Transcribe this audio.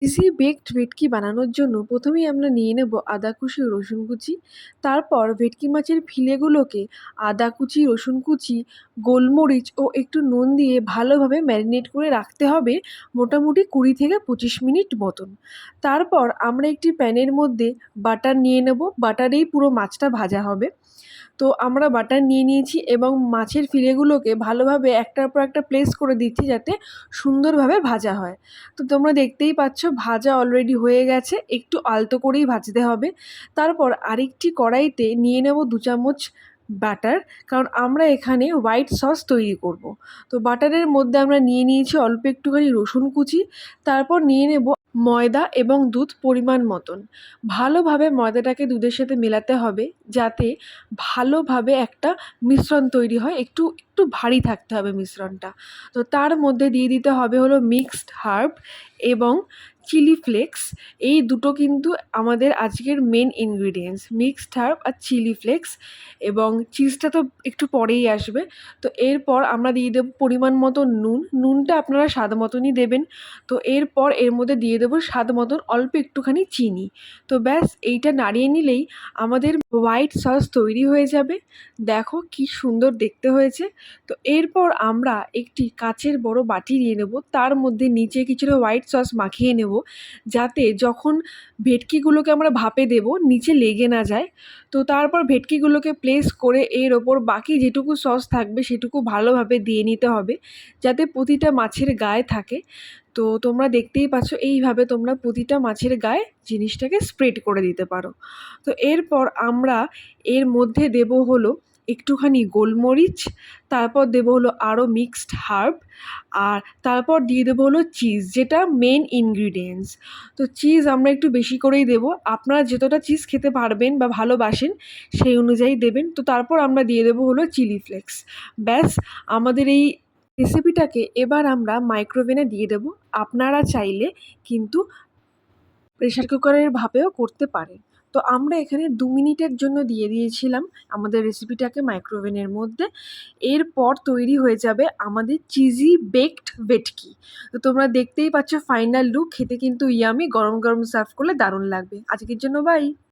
Cheesy baked ভেটকি বানানোর জন্য প্রথমেই আমরা নিয়ে নেব আদা কুচি ও রসুন কুচি। তারপর ভেটকি মাছের ফিলেগুলোকে আদা কুচি, রসুন কুচি, গোলমরিচ ও একটু নুন দিয়ে ভালোভাবে ম্যারিনেট করে রাখতে হবে মোটামুটি 20 থেকে 25 মিনিট মতন। তারপর আমরা একটি প্যানের মধ্যে বাটার নিয়ে নেব, বাটারেই পুরো মাছটা ভাজা হবে। তো আমরা বাটার নিয়ে নিয়েছি এবং মাছের ফিলেগুলোকে ভালোভাবে একটার পর একটা প্লেস করে দিচ্ছি যাতে সুন্দরভাবে ভাজা হয়। তো তোমরা দেখতেই পাচ্ছ ভাজা অলরেডি হয়ে গেছে, একটু আলতো করেই ভাজতে হবে। তারপর আরেকটি কড়াইতে নিয়ে নেব 2 চামচ বাটার, কারণ আমরা এখানে হোয়াইট সস তৈরি করব। তো বাটারের মধ্যে আমরা নিয়ে নিয়েছি অল্প একটুখানি রসুন কুচি, তারপর নিয়ে নেব ময়দা এবং দুধ পরিমাণ মতন। ভালোভাবে ময়দাটাকে দুধের সাথে মেলাতে হবে যাতে ভালোভাবে একটা মিশ্রণ তৈরি হয়, একটু একটু ভারী থাকতে হবে মিশ্রণটা। তো তার মধ্যে দিয়ে দিতে হবে হলো মিক্সড হার্ব এবং চিলি ফ্লেক্স। এই দুটো কিন্তু আমাদের আজকের মেন ইনগ্রিডিয়েন্টস, মিক্সড হার্ব আর চিলি ফ্লেক্স, এবং চিজটা তো একটু পরেই আসবে। তো এরপর আমরা দিয়ে দেবো পরিমাণ মতো নুন, নুনটা আপনারা স্বাদ মতনই দেবেন। তো এরপর এর মধ্যে দিয়ে দেবো স্বাদ মতন অল্প একটুখানি চিনি। তো ব্যাস এইটা নাড়িয়ে নিলেই আমাদের হোয়াইট সস তৈরি হয়ে যাবে। দেখো কি সুন্দর দেখতে হয়েছে। তো এরপর আমরা একটি কাচের বড় বাটি নিয়ে নেব, তার মধ্যে নিচে কিছুটা হোয়াইট সস মাখিয়ে নেব যাতে যখন ভেটকিগুলোকে আমরা ভাপে দেব নিচে লেগে না যায়। তো তারপর ভেটকিগুলোকে প্লেস করে এর ওপর বাকি যেটুকু সস থাকবে সেটুকু ভালোভাবে দিয়ে নিতে হবে যাতে প্রতিটা মাছের গায়ে থাকে। তো তোমরা দেখতেই পাচ্ছ এইভাবে তোমরা প্রতিটা মাছের গায়ে জিনিসটাকে স্প্রেড করে দিতে পারো। তো এরপর আমরা এর মধ্যে দেব হলো একটুখানি গোলমরিচ, তারপর দেব হলো আরও মিক্সড হার্ব, আর তারপর দিয়ে দেবো হলো চিজ, যেটা মেন ইনগ্রিডিয়েন্টস। তো চিজ আমরা একটু বেশি করেই দেবো, আপনারা যতটা চিজ খেতে পারবেন বা ভালোবাসেন সেই অনুযায়ী দেবেন। তো তারপর আমরা দিয়ে দেবো হলো চিলি ফ্লেক্স। ব্যাস, আমাদের এই রেসিপিটাকে এবার আমরা মাইক্রোওভেনে দিয়ে দেবো। আপনারা চাইলে কিন্তু প্রেসার কুকারের ভাপেও করতে পারেন। তো আমরা এখানে 2 মিনিটের জন্য দিয়ে দিয়েছিলাম আমাদের রেসিপিটাকে মাইক্রোওভেনের মধ্যে। এরপর তৈরি হয়ে যাবে আমাদের চিজি বেকড ভেটকি। তো তোমরা দেখতেই পাচ্ছ ফাইনাল লুক, খেতে কিন্তু ইয়ামি, গরম গরম সার্ভ করলে দারুণ লাগবে। আজকের জন্য বাই।